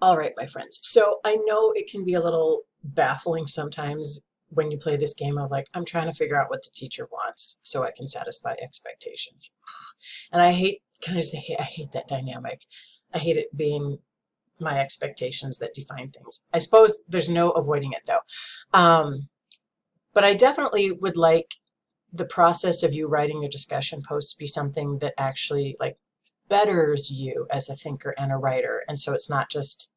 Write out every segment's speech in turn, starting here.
All right, my friends. So I know it can be a little baffling sometimes when you play this game of like, I'm trying to figure out what the teacher wants so I can satisfy expectations. And I hate, can I just say, I hate that dynamic. I hate it being my expectations that define things. I suppose there's no avoiding it though. But I definitely would like the process of you writing your discussion posts be something that actually like betters you as a thinker and a writer. And so it's not just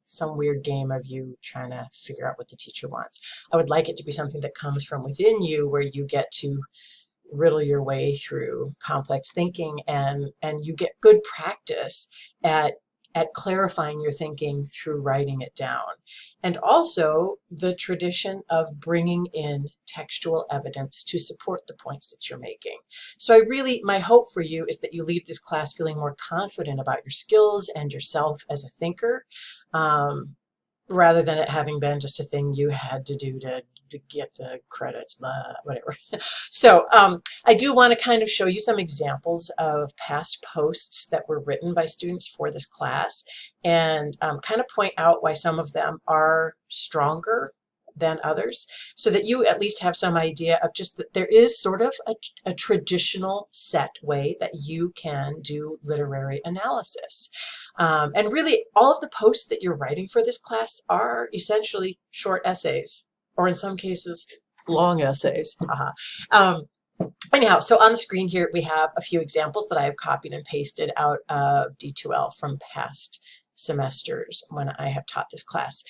some weird game of you trying to figure out what the teacher wants. I would like it to be something that comes from within you where you get to riddle your way through complex thinking and you get good practice at clarifying your thinking through writing it down. And also the tradition of bringing in textual evidence to support the points that you're making. So my hope for you is that you leave this class feeling more confident about your skills and yourself as a thinker, rather than it having been just a thing you had to do to get the credits, blah, whatever. So I do want to kind of show you some examples of past posts that were written by students for this class and kind of point out why some of them are stronger than others, so that you at least have some idea of just that there is sort of a traditional set way that you can do literary analysis. And really, all of the posts that you're writing for this class are essentially short essays, or in some cases, long essays. Anyhow, so on the screen here, we have a few examples that I have copied and pasted out of D2L from past semesters when I have taught this class.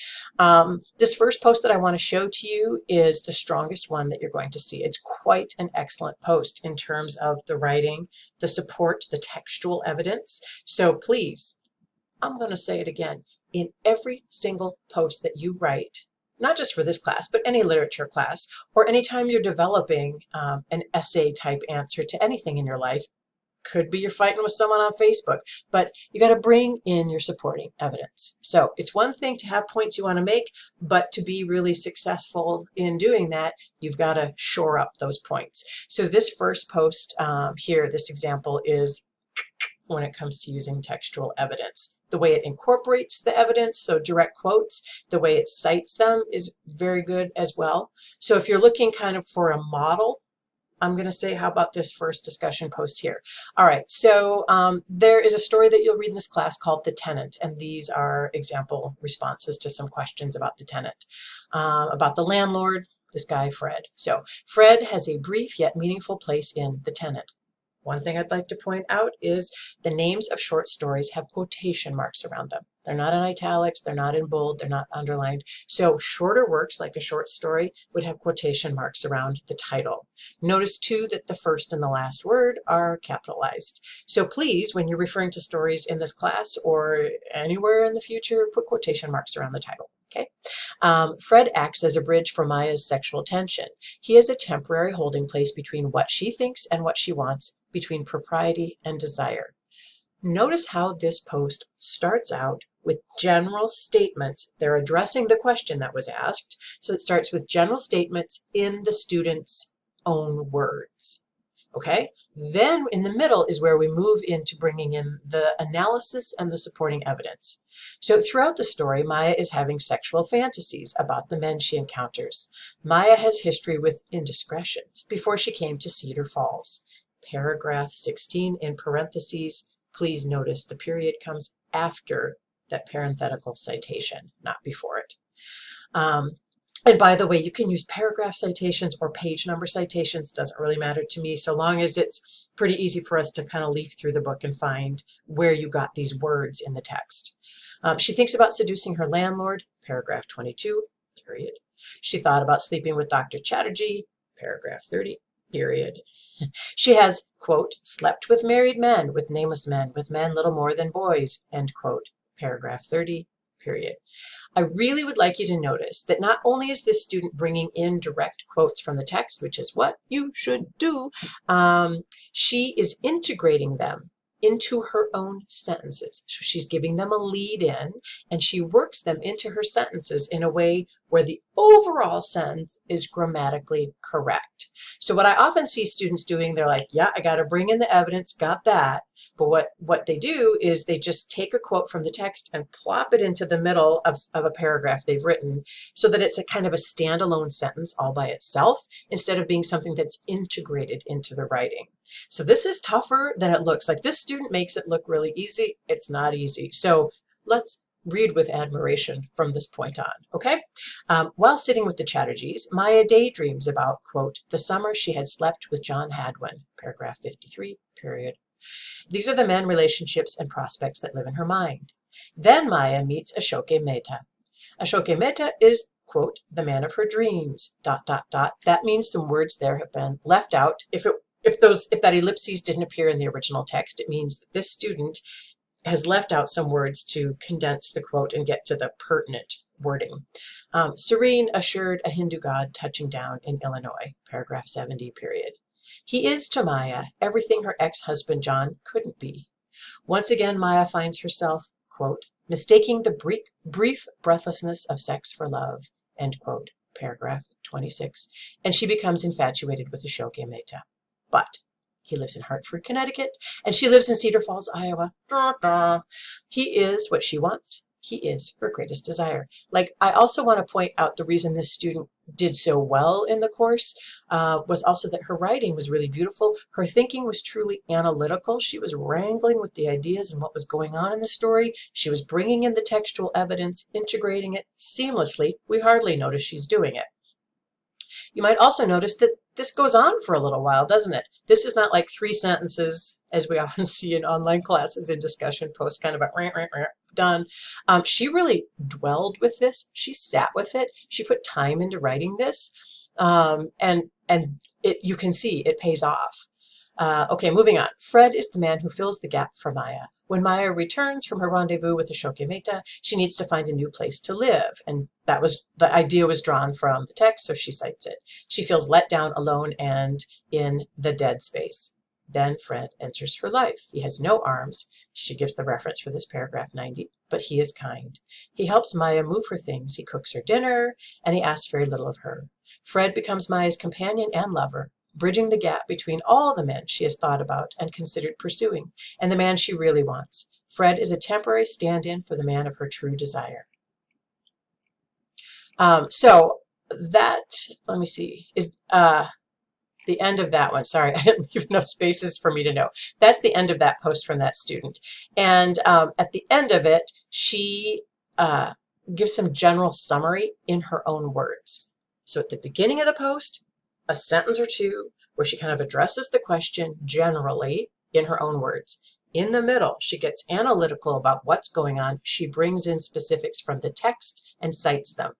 This first post that I want to show to you is the strongest one that you're going to see. It's quite an excellent post in terms of the writing, the support, the textual evidence. So please, I'm going to say it again, in every single post that you write, not just for this class, but any literature class, or anytime you're developing an essay type answer to anything in your life, could be you're fighting with someone on Facebook, but you got to bring in your supporting evidence. So it's one thing to have points you want to make, but to be really successful in doing that, you've got to shore up those points. So this first post here, this example is when it comes to using textual evidence. The way it incorporates the evidence, so direct quotes, the way it cites them is very good as well. So if you're looking kind of for a model, I'm going to say, how about this first discussion post here? All right, so there is a story that you'll read in this class called The Tenant, and these are example responses to some questions about the tenant. About the landlord, this guy Fred. So Fred has a brief yet meaningful place in The Tenant. One thing I'd like to point out is the names of short stories have quotation marks around them. They're not in italics, they're not in bold, they're not underlined. So shorter works like a short story would have quotation marks around the title. Notice too that the first and the last word are capitalized. So please, when you're referring to stories in this class or anywhere in the future, put quotation marks around the title. Okay. Fred acts as a bridge for Maya's sexual tension. He is a temporary holding place between what she thinks and what she wants, between propriety and desire. Notice how this post starts out with general statements. They're addressing the question that was asked. So it starts with general statements in the student's own words. Okay, then in the middle is where we move into bringing in the analysis and the supporting evidence. So throughout the story, Maya is having sexual fantasies about the men she encounters. Maya has history with indiscretions before she came to Cedar Falls. Paragraph 16 in parentheses, please notice the period comes after that parenthetical citation, not before it. And by the way, you can use paragraph citations or page number citations, doesn't really matter to me, so long as it's pretty easy for us to kind of leaf through the book and find where you got these words in the text. She thinks about seducing her landlord, paragraph 22, period. She thought about sleeping with Dr. Chatterjee, paragraph 30, period. She has, quote, slept with married men, with nameless men, with men little more than boys, end quote, paragraph 30, period. I really would like you to notice that not only is this student bringing in direct quotes from the text, which is what you should do, she is integrating them into her own sentences. So she's giving them a lead in, and she works them into her sentences in a way where the overall sentence is grammatically correct. So what I often see students doing, they're like, yeah, I got to bring in the evidence, got that. But what they do is they just take a quote from the text and plop it into the middle of a paragraph they've written so that it's a kind of a standalone sentence all by itself instead of being something that's integrated into the writing. So this is tougher than it looks. Like, this student makes it look really easy. It's not easy. So let's read with admiration from this point on, okay? While sitting with the Chatterjees, Maya daydreams about, quote, the summer she had slept with John Hadwin, paragraph 53, period. These are the men, relationships, and prospects that live in her mind. Then Maya meets Ashoke Mehta. Ashoke Mehta is, quote, the man of her dreams, dot, dot, dot. That means some words there have been left out. If that ellipses didn't appear in the original text, it means that this student has left out some words to condense the quote and get to the pertinent wording. Serene, assured, a Hindu god touching down in Illinois, paragraph 70, period. He is to Maya everything her ex-husband John couldn't be. Once again, Maya finds herself, quote, mistaking the brief breathlessness of sex for love, end quote, paragraph 26, and she becomes infatuated with Ashoke Mehta. But he lives in Hartford, Connecticut, and she lives in Cedar Falls, Iowa. He is what she wants. He is her greatest desire. Like, I also want to point out the reason this student did so well in the course was also that her writing was really beautiful. Her thinking was truly analytical. She was wrangling with the ideas and what was going on in the story. She was bringing in the textual evidence, integrating it seamlessly. We hardly notice she's doing it. You might also notice that this goes on for a little while, doesn't it? This is not like 3 sentences, as we often see in online classes in discussion posts, kind of a done. She really dwelled with this. She sat with it. She put time into writing this, and you can see it pays off. Okay, moving on. Fred is the man who fills the gap for Maya. When Maya returns from her rendezvous with Ashoke Mehta, she needs to find a new place to live. And the idea was drawn from the text, so she cites it. She feels let down, alone, and in the dead space. Then Fred enters her life. He has no arms. She gives the reference for this, paragraph 90, but he is kind. He helps Maya move her things. He cooks her dinner, and he asks very little of her. Fred becomes Maya's companion and lover, bridging the gap between all the men she has thought about and considered pursuing, and the man she really wants. Fred is a temporary stand-in for the man of her true desire. So that, let me see, is the end of that one. Sorry, I didn't leave enough spaces for me to know. That's the end of that post from that student. And at the end of it, she gives some general summary in her own words. So at the beginning of the post, a sentence or two where she kind of addresses the question generally in her own words. In the middle, she gets analytical about what's going on. She brings in specifics from the text and cites them.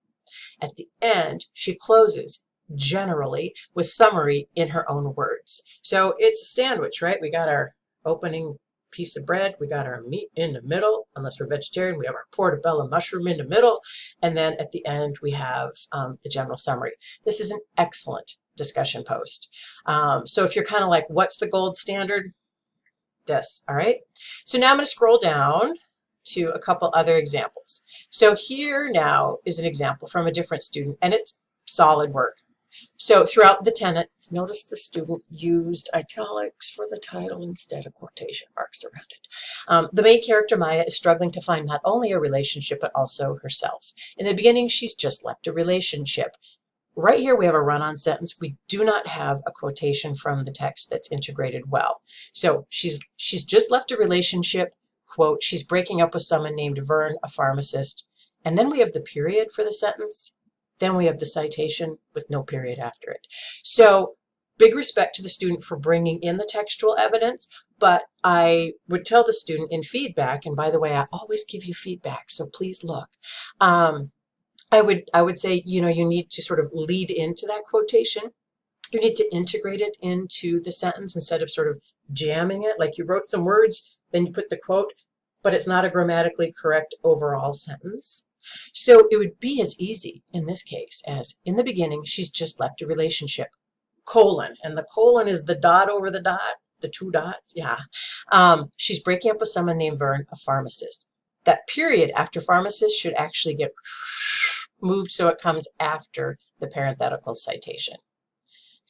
At the end, she closes generally with summary in her own words. So it's a sandwich, right? We got our opening piece of bread, we got our meat in the middle, unless we're vegetarian, we have our portobello mushroom in the middle, and then at the end we have the general summary. This is an excellent discussion post. So if you're kind of like, what's the gold standard? This, all right? So now I'm going to scroll down to a couple other examples. So here now is an example from a different student, and it's solid work. So throughout the tenet, notice the student used italics for the title instead of quotation marks around it. The main character, Maya, is struggling to find not only a relationship, but also herself. In the beginning, she's just left a relationship. Right here, we have a run-on sentence. We do not have a quotation from the text that's integrated well. So she's just left a relationship, quote, she's breaking up with someone named Vern, a pharmacist. And then we have the period for the sentence. Then we have the citation with no period after it. So big respect to the student for bringing in the textual evidence, but I would tell the student in feedback, and by the way, I always give you feedback, so please look. I would say, you know, you need to sort of lead into that quotation. You need to integrate it into the sentence instead of sort of jamming it. Like you wrote some words, then you put the quote, but it's not a grammatically correct overall sentence. So it would be as easy in this case as in the beginning, she's just left a relationship, colon, and the colon is the dot over the dot. the two dots, yeah. She's breaking up with someone named Vern, a pharmacist. That period after pharmacist should actually get moved so it comes after the parenthetical citation.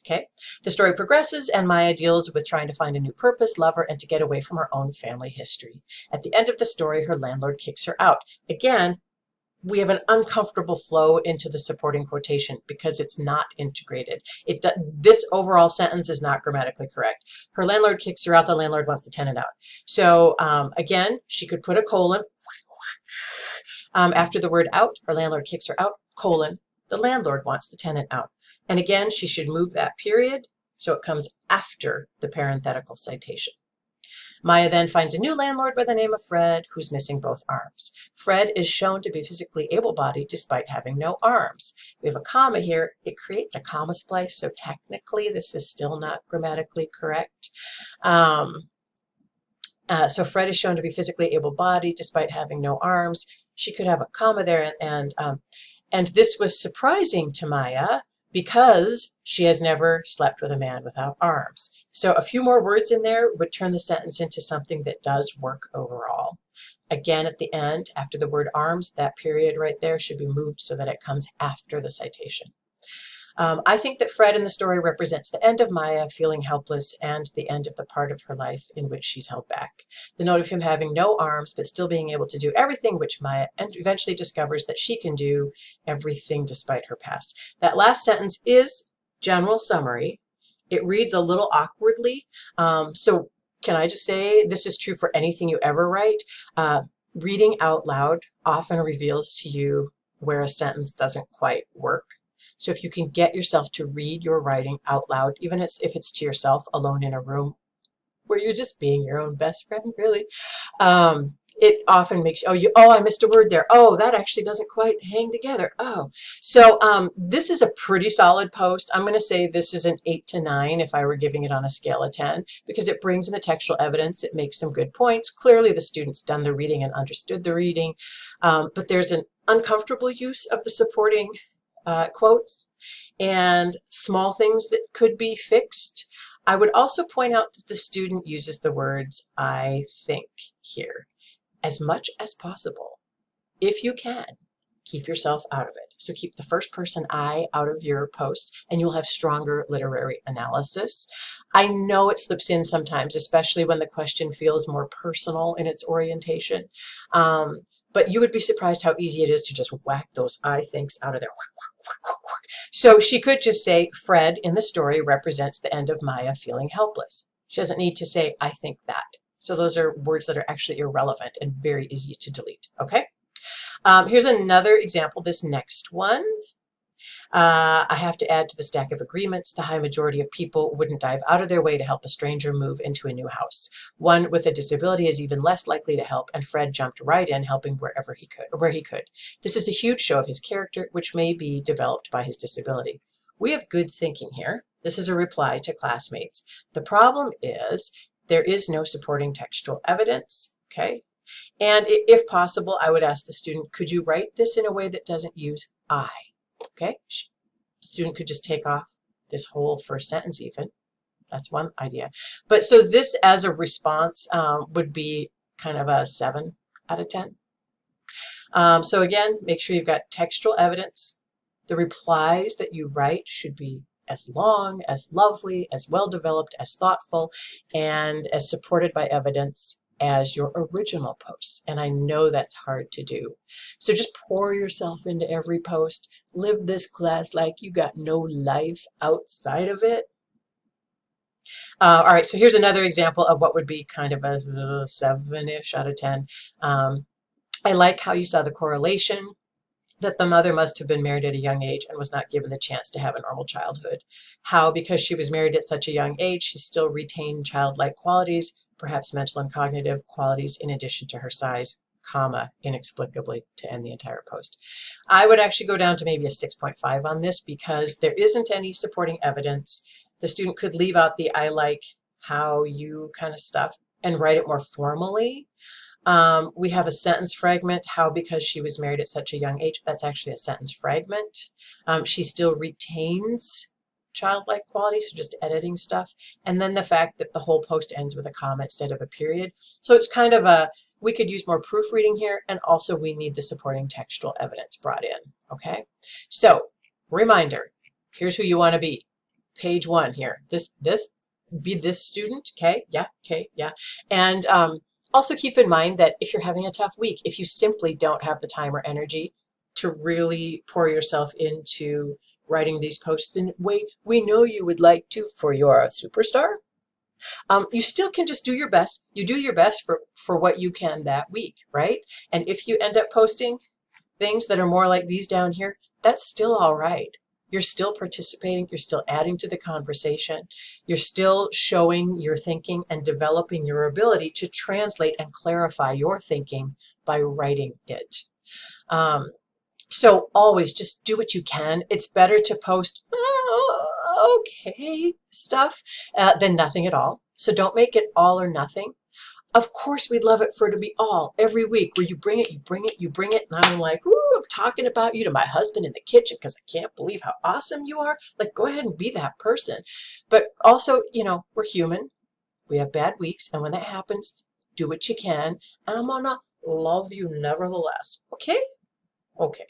Okay, the story progresses and Maya deals with trying to find a new purpose, lover, and to get away from her own family history. At the end of the story, her landlord kicks her out. Again, we have an uncomfortable flow into the supporting quotation because it's not integrated. This overall sentence is not grammatically correct. Her landlord kicks her out. The landlord wants the tenant out. So again, she could put a colon after the word out. Her landlord kicks her out, colon, the landlord wants the tenant out. And again, she should move that period so it comes after the parenthetical citation. Maya then finds a new landlord by the name of Fred, who's missing both arms. Fred is shown to be physically able-bodied despite having no arms. We have a comma here. It creates a comma splice, so technically this is still not grammatically correct. So Fred is shown to be physically able-bodied despite having no arms. She could have a comma there, and this was surprising to Maya because she has never slept with a man without arms. So a few more words in there would turn the sentence into something that does work overall. Again, at the end, after the word arms, that period right there should be moved so that it comes after the citation. I think that Fred in the story represents the end of Maya feeling helpless and the end of the part of her life in which she's held back. The note of him having no arms but still being able to do everything, which Maya eventually discovers that she can do everything despite her past. That last sentence is general summary. It reads a little awkwardly. So can I just say this is true for anything you ever write? Reading out loud often reveals to you where a sentence doesn't quite work. So if you can get yourself to read your writing out loud, even if it's to yourself alone in a room where you're just being your own best friend, really, it often makes you, oh, I missed a word there. Oh, that actually doesn't quite hang together. Oh, so this is a pretty solid post. I'm going to say this is an 8 to 9 if I were giving it on a scale of 10, because it brings in the textual evidence. It makes some good points. Clearly, the student's done the reading and understood the reading, but there's an uncomfortable use of the supporting quotes and small things that could be fixed. I would also point out that the student uses the words I think here. As much as possible, if you can, keep yourself out of it. So keep the first person I out of your posts and you'll have stronger literary analysis. I know it slips in sometimes, especially when the question feels more personal in its orientation. But you would be surprised how easy it is to just whack those I thinks out of there. So she could just say, Fred in the story represents the end of Maya feeling helpless. She doesn't need to say, I think that. So those are words that are actually irrelevant and very easy to delete, okay? Here's another example, this next one. I have to add to the stack of agreements. The high majority of people wouldn't dive out of their way to help a stranger move into a new house. One with a disability is even less likely to help, and Fred jumped right in, helping where he could. This is a huge show of his character, which may be developed by his disability. We have good thinking here. This is a reply to classmates. The problem is there is no supporting textual evidence, okay? And if possible, I would ask the student, could you write this in a way that doesn't use I? Okay, student could just take off this whole first sentence even. That's one idea. But so this as a response would be kind of a 7 out of 10. So again, make sure you've got textual evidence. The replies that you write should be as long, as lovely, as well-developed, as thoughtful, and as supported by evidence as your original posts. And I know that's hard to do. So just pour yourself into every post. Live this class like you got no life outside of it. All right, so here's another example of what would be kind of a 7-ish out of 10. I like how you saw the correlation that the mother must have been married at a young age and was not given the chance to have a normal childhood. How, because she was married at such a young age, she still retained childlike qualities, perhaps mental and cognitive qualities, in addition to her size, comma, inexplicably, to end the entire post. I would actually go down to maybe a 6.5 on this because there isn't any supporting evidence. The student could leave out the I like how you kind of stuff and write it more formally. We have a sentence fragment, how because she was married at such a young age. That's actually a sentence fragment. She still retains childlike quality, so just editing stuff, and then the fact that the whole post ends with a comma instead of a period. So it's kind of a, we could use more proofreading here, and also we need the supporting textual evidence brought in, okay? So, reminder, here's who you want to be. Page 1 here. Be this student, okay? Yeah, okay, yeah. And also keep in mind that if you're having a tough week, if you simply don't have the time or energy to really pour yourself into writing these posts the way we know you would like to for your superstar, you still can just do your best. You do your best for what you can that week, right? And if you end up posting things that are more like these down here, that's still all right. You're still participating, you're still adding to the conversation, you're still showing your thinking and developing your ability to translate and clarify your thinking by writing it. So always just do what you can. It's better to post okay stuff than nothing at all. So don't make it all or nothing. Of course, we'd love it for it to be all every week where you bring it, you bring it, you bring it. And I'm like, ooh, I'm talking about you to my husband in the kitchen because I can't believe how awesome you are. Like, go ahead and be that person. But also, you know, we're human. We have bad weeks. And when that happens, do what you can. And I'm going to love you nevertheless. Okay? Okay.